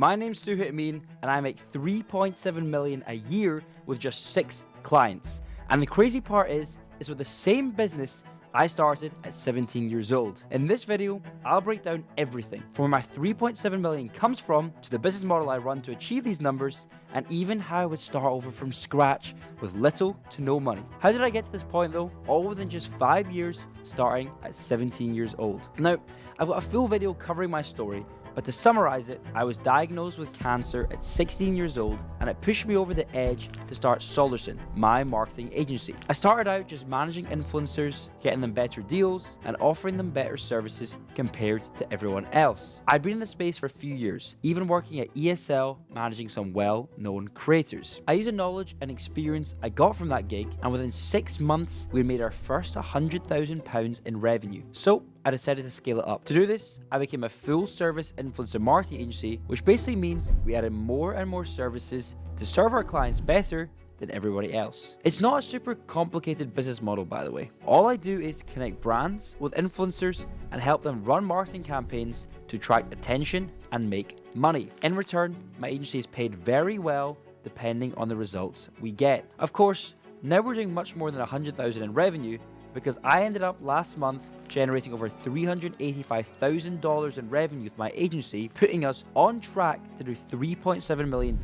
My name's Suhit Amin, and I make $3.7 million a year with just 6 clients. And the crazy part is with the same business I started at 17 years old. In this video, I'll break down everything from where my $3.7 million comes from to the business model I run to achieve these numbers, and even how I would start over from scratch with little to no money. How did I get to this point though? All within just 5 years, starting at 17 years old. Now, I've got a full video covering my story, but to summarize it, I was diagnosed with cancer at 16 years old, and it pushed me over the edge to start Solerson, my marketing agency. I started out just managing influencers, getting them better deals, and offering them better services compared to everyone else. I'd been in the space for a few years, even working at ESL, managing some well-known creators. I used the knowledge and experience I got from that gig, and within 6 months, we made our first £100,000 in revenue. So I decided to scale it up. To do this, I became a full-service influencer marketing agency, which basically means we added more and more services to serve our clients better than everybody else. It's not a super complicated business model, by the way. All I do is connect brands with influencers and help them run marketing campaigns to attract attention and make money. In return, my agency is paid very well depending on the results we get. Of course, now we're doing much more than $100,000 in revenue, because I ended up last month generating over $385,000 in revenue with my agency, putting us on track to do $3.7 million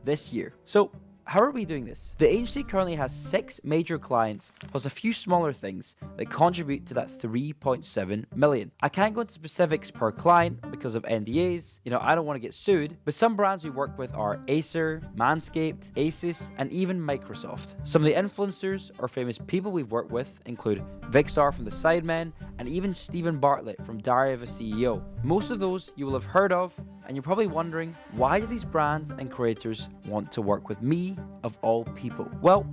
this year. So how are we doing this? The agency currently has 6 major clients, plus a few smaller things that contribute to that $3.7 million. I can't go into specifics per client because of NDAs, I don't want to get sued, but some brands we work with are Acer, Manscaped, Asus, and even Microsoft. Some of the influencers or famous people we've worked with include Vicstar from The Sidemen, and even Stephen Bartlett from Diary of a CEO. Most of those you will have heard of, and you're probably wondering, why do these brands and creators want to work with me, of all people? Well,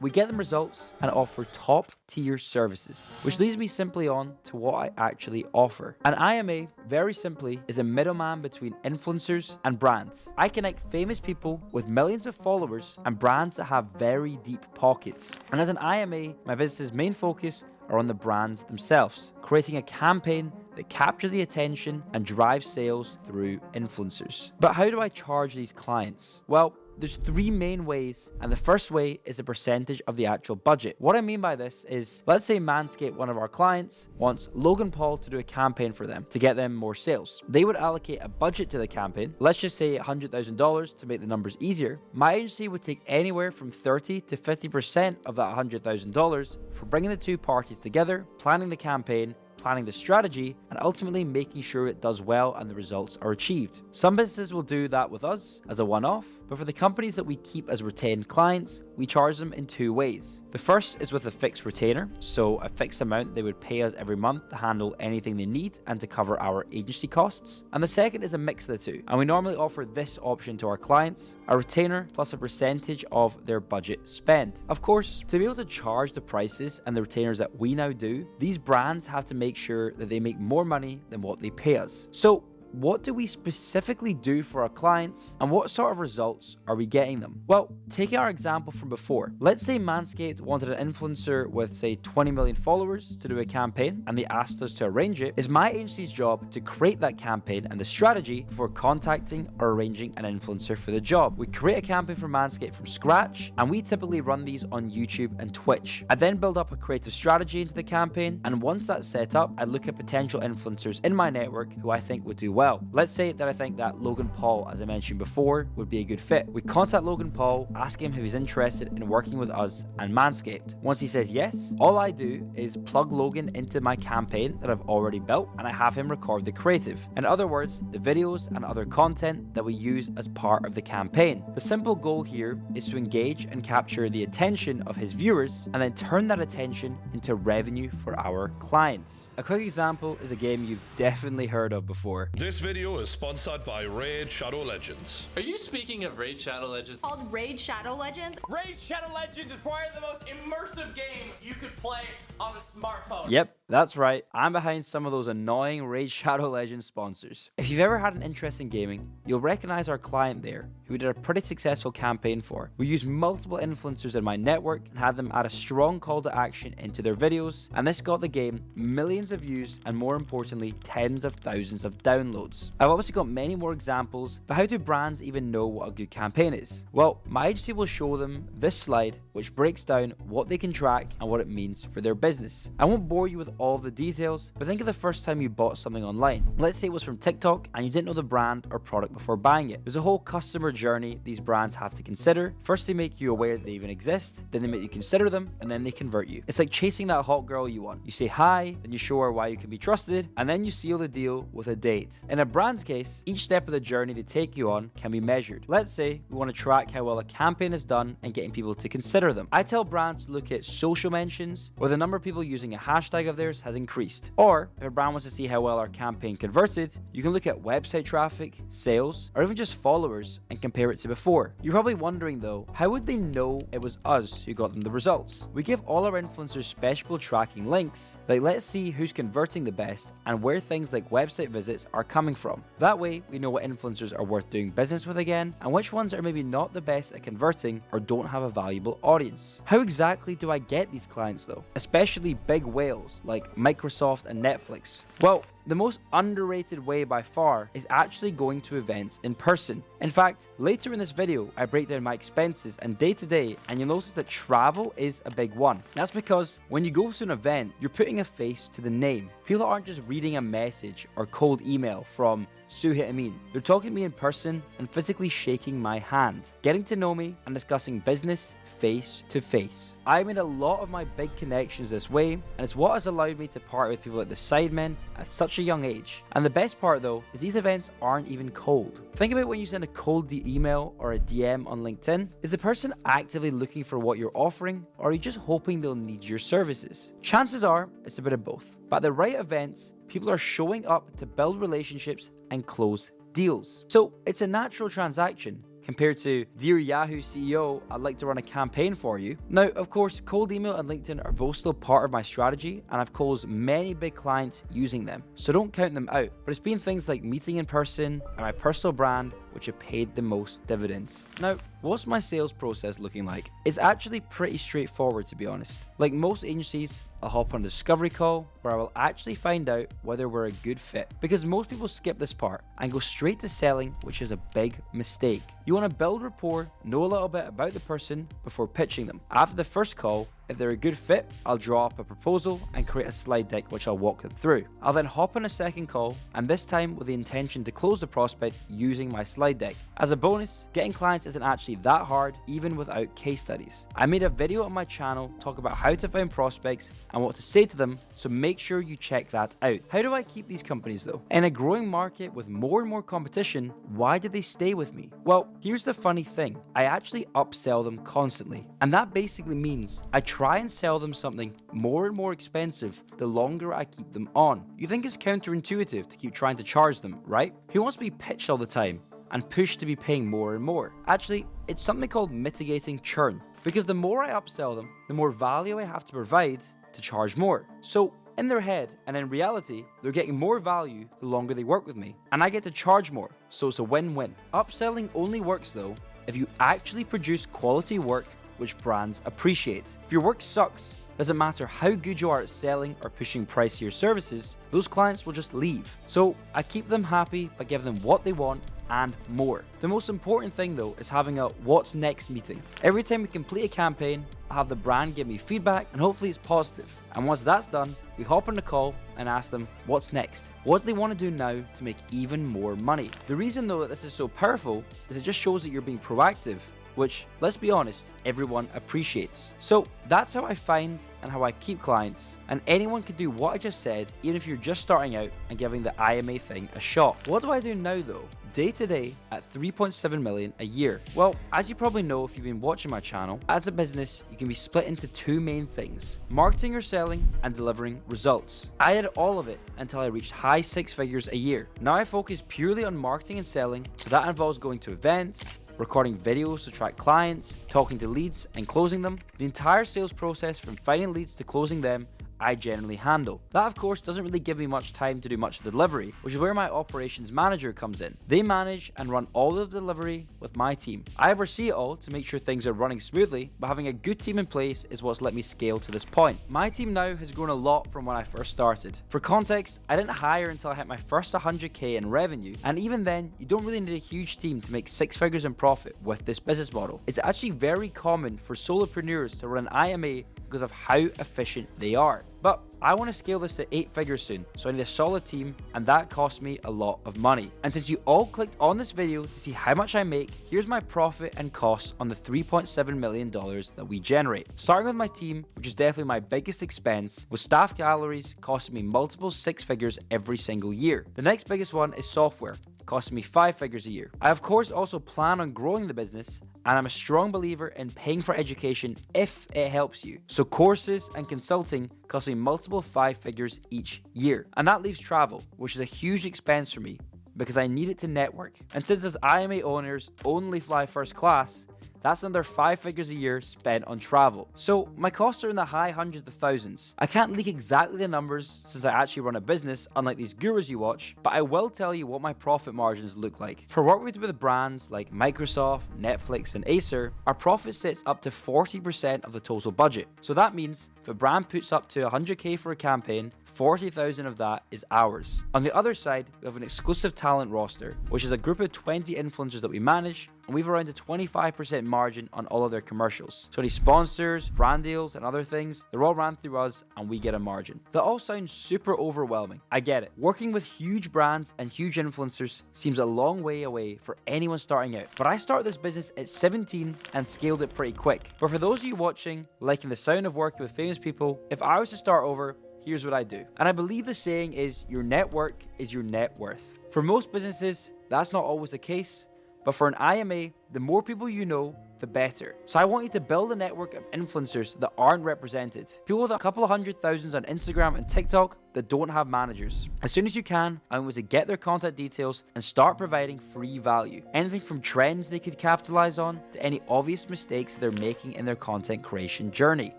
we get them results and offer top tier services, which leads me simply on to what I actually offer. An IMA, very simply, is a middleman between influencers and brands. I connect famous people with millions of followers and brands that have very deep pockets. And as an IMA, my business's main focus are on the brands themselves, creating a campaign that captures the attention and drives sales through influencers. But how do I charge these clients? Well, there's 3 main ways, and the first way is a percentage of the actual budget. What I mean by this is, let's say Manscaped, one of our clients, wants Logan Paul to do a campaign for them to get them more sales. They would allocate a budget to the campaign, let's just say $100,000 to make the numbers easier. My agency would take anywhere from 30 to 50% of that $100,000 for bringing the 2 parties together, planning the campaign, planning the strategy, and ultimately making sure it does well and the results are achieved. Some businesses will do that with us as a one-off, but for the companies that we keep as retained clients, we charge them in 2 ways. The first is with a fixed retainer, so a fixed amount they would pay us every month to handle anything they need and to cover our agency costs. And the second is a mix of the 2, and we normally offer this option to our clients, a retainer plus a percentage of their budget spend. Of course, to be able to charge the prices and the retainers that we now do, these brands have to make sure that they make more money than what they pay us. So what do we specifically do for our clients, and what sort of results are we getting them? Well, taking our example from before, let's say Manscaped wanted an influencer with, say, 20 million followers to do a campaign, and they asked us to arrange it. It's my agency's job to create that campaign and the strategy before contacting or arranging an influencer for the job. We create a campaign for Manscaped from scratch, and we typically run these on YouTube and Twitch. I then build up a creative strategy into the campaign, and once that's set up, I look at potential influencers in my network who I think would do well. Let's say that I think that Logan Paul, as I mentioned before, would be a good fit. We contact Logan Paul, ask him if he's interested in working with us and Manscaped. Once he says yes, all I do is plug Logan into my campaign that I've already built, and I have him record the creative. In other words, the videos and other content that we use as part of the campaign. The simple goal here is to engage and capture the attention of his viewers, and then turn that attention into revenue for our clients. A quick example is a game you've definitely heard of before. This video is sponsored by Raid Shadow Legends. Are you speaking of Raid Shadow Legends? Called Raid Shadow Legends? Raid Shadow Legends is probably the most immersive game you could play on a smartphone. Yep, That's right, I'm behind some of those annoying Raid Shadow Legends sponsors. If you've ever had an interest in gaming, you'll recognize our client there, who we did a pretty successful campaign for. We used multiple influencers in my network and had them add a strong call to action into their videos, and this got the game millions of views and, more importantly, tens of thousands of downloads. I've obviously got many more examples, but how do brands even know what a good campaign is? Well, my agency will show them this slide, which breaks down what they can track and what it means for their business. I won't bore you with all of the details, but think of the first time you bought something online. Let's say it was from TikTok and you didn't know the brand or product before buying it. There's a whole customer journey these brands have to consider. First, they make you aware that they even exist, then they make you consider them, and then they convert you. It's like chasing that hot girl you want. You say hi, then you show her why you can be trusted, and then you seal the deal with a date. In a brand's case, each step of the journey they take you on can be measured. Let's say we want to track how well a campaign is done and getting people to consider them. I tell brands to look at social mentions, where the number of people using a hashtag of theirs has increased. Or if a brand wants to see how well our campaign converted, you can look at website traffic, sales, or even just followers and compare it to before. You're probably wondering though, how would they know it was us who got them the results? We give all our influencers special tracking links, like let's see who's converting the best and where things like website visits are coming from. That way we know what influencers are worth doing business with again and which ones are maybe not the best at converting or don't have a valuable audience. How exactly do I get these clients though? Especially big whales like Microsoft and Netflix. Well, the most underrated way by far is actually going to events in person. In fact, later in this video, I break down my expenses and day to day, and you'll notice that travel is a big one. That's because when you go to an event, you're putting a face to the name. People aren't just reading a message or cold email from Suhit Amin. They're talking to me in person and physically shaking my hand, getting to know me and discussing business face to face. I made a lot of my big connections this way, and it's what has allowed me to partner with people like the Sidemen at such a young age. And the best part though is these events aren't even cold. Think about when you send a cold email or a DM on LinkedIn. Is the person actively looking for what you're offering, or are you just hoping they'll need your services? Chances are it's a bit of both. But at the right events, people are showing up to build relationships and close deals. So it's a natural transaction compared to, dear Yahoo CEO, I'd like to run a campaign for you. Now, of course, cold email and LinkedIn are both still part of my strategy, and I've closed many big clients using them, so don't count them out. But it's been things like meeting in person and my personal brand which have paid the most dividends. Now, what's my sales process looking like? It's actually pretty straightforward, to be honest. Like most agencies, I'll hop on a discovery call where I will actually find out whether we're a good fit, because most people skip this part and go straight to selling, which is a big mistake. You want to build rapport, know a little bit about the person before pitching them. After the first call, if they're a good fit, I'll draw up a proposal and create a slide deck which I'll walk them through. I'll then hop on a second call, and this time with the intention to close the prospect using my slide deck. As a bonus, getting clients isn't actually that hard even without case studies. I made a video on my channel talk about how to find prospects and what to say to them, so make sure you check that out. How do I keep these companies though? In a growing market with more and more competition, why do they stay with me? Well, here's the funny thing. I actually upsell them constantly, and that basically means I try and sell them something more and more expensive the longer I keep them on. You think it's counterintuitive to keep trying to charge them, right? Who wants to be pitched all the time and pushed to be paying more and more? Actually, it's something called mitigating churn, because the more I upsell them, the more value I have to provide to charge more. So in their head and in reality, they're getting more value the longer they work with me, and I get to charge more, so it's a win-win. Upselling only works though if you actually produce quality work which brands appreciate. If your work sucks, doesn't matter how good you are at selling or pushing pricier services, those clients will just leave. So I keep them happy by giving them what they want and more. The most important thing though is having a what's next meeting. Every time we complete a campaign, I have the brand give me feedback, and hopefully it's positive. And once that's done, we hop on the call and ask them what's next. What do they want to do now to make even more money? The reason though that this is so powerful is it just shows that you're being proactive, which, let's be honest, everyone appreciates. So that's how I find and how I keep clients, and anyone can do what I just said, even if you're just starting out and giving the IMA thing a shot. What do I do now though? Day to day at 3.7 million a year. Well, as you probably know if you've been watching my channel, as a business, you can be split into two main things: marketing or selling, and delivering results. I did all of it until I reached high six figures a year. Now I focus purely on marketing and selling, so that involves going to events, recording videos to track clients, talking to leads and closing them. The entire sales process from finding leads to closing them, I generally handle. That of course doesn't really give me much time to do much of the delivery, which is where my operations manager comes in. They manage and run all of the delivery with my team. I oversee it all to make sure things are running smoothly, but having a good team in place is what's let me scale to this point. My team now has grown a lot from when I first started. For context, I didn't hire until I hit my first 100k in revenue, and even then, you don't really need a huge team to make 6 figures in profit with this business model. It's actually very common for solopreneurs to run an IMA because of how efficient they are. But I want to scale this to 8 figures soon, so I need a solid team, and that costs me a lot of money. And since you all clicked on this video to see how much I make, here's my profit and costs on the $3.7 million that we generate. Starting with my team, which is definitely my biggest expense, with staff salaries costing me multiple 6 figures every single year. The next biggest one is software, costing me 5 figures a year. I of course also plan on growing the business, and I'm a strong believer in paying for education if it helps you. So courses and consulting cost me multiple 5 figures each year. And that leaves travel, which is a huge expense for me because I need it to network. And since as IMA owners only fly first class, that's another 5 figures a year spent on travel. So my costs are in the high hundreds of thousands. I can't leak exactly the numbers since I actually run a business, unlike these gurus you watch, but I will tell you what my profit margins look like. For work with brands like Microsoft, Netflix, and Acer, our profit sits up to 40% of the total budget. So that means if a brand puts up to 100k for a campaign, 40,000 of that is ours. On the other side, we have an exclusive talent roster, which is a group of 20 influencers that we manage, and we've around a 25% margin on all of their commercials. So any sponsors, brand deals, and other things, they're all ran through us and we get a margin. That all sounds super overwhelming. I get it. Working with huge brands and huge influencers seems a long way away for anyone starting out. But I started this business at 17 and scaled it pretty quick. But for those of you watching, liking the sound of working with famous people, if I was to start over, here's what I do. And I believe the saying is, your network is your net worth. For most businesses, that's not always the case, but for an IMA, the more people you know, the better. So I want you to build a network of influencers that aren't represented. People with a couple of 100,000 on Instagram and TikTok that don't have managers. As soon as you can, I want you to get their contact details and start providing free value. Anything from trends they could capitalize on to any obvious mistakes they're making in their content creation journey.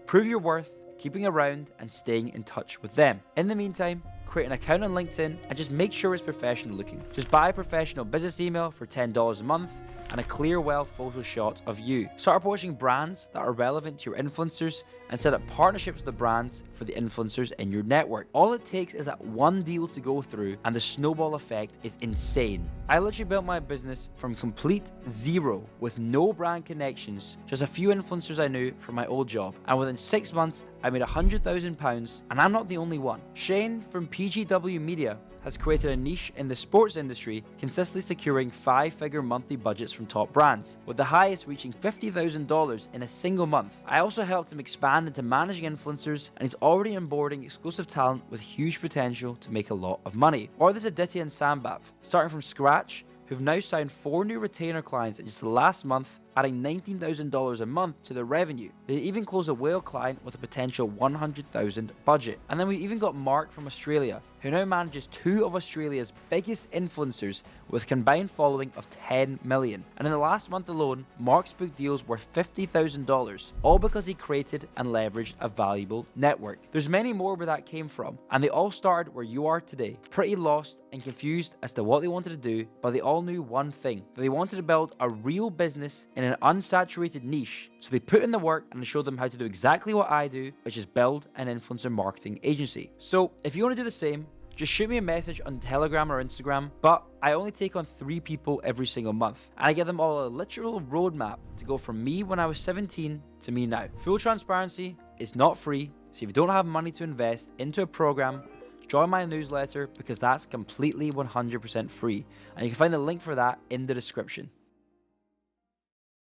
Prove your worth, keeping around and staying in touch with them. In the meantime, create an account on LinkedIn and just make sure it's professional looking. Just buy a professional business email for $10 a month and a clear, well photo shot of you. Start approaching brands that are relevant to your influencers and set up partnerships with the brands for the influencers in your network. All it takes is that one deal to go through and the snowball effect is insane. I literally built my business from complete zero with no brand connections, just a few influencers I knew from my old job. And within 6 months, I made £100,000 and I'm not the only one. Shane from PGW Media has created a niche in the sports industry, consistently securing 5-figure monthly budgets from top brands, with the highest reaching $50,000 in a single month. I also helped him expand into managing influencers, and he's already onboarding exclusive talent with huge potential to make a lot of money. Or there's Aditya and Sambav, starting from scratch, who've now signed 4 new retainer clients in just the last month, adding $19,000 a month to their revenue. They even closed a whale client with a potential $100,000 budget. And then we even got Mark from Australia, who now manages 2 of Australia's biggest influencers with a combined following of 10 million. And in the last month alone, Mark's booked deals worth $50,000, all because he created and leveraged a valuable network. There's many more where that came from, and they all started where you are today, pretty lost and confused as to what they wanted to do, but they all knew one thing, that they wanted to build a real business in an unsaturated niche. So they put in the work, and I showed them how to do exactly what I do, which is build an influencer marketing agency. So if you want to do the same, just shoot me a message on Telegram or Instagram, but I only take on 3 people every single month, and I give them all a literal roadmap to go from me when I was 17 to me now. Full transparency, it's not free, so if you don't have money to invest into a program, join my newsletter because that's completely 100% free, and you can find the link for that in the description.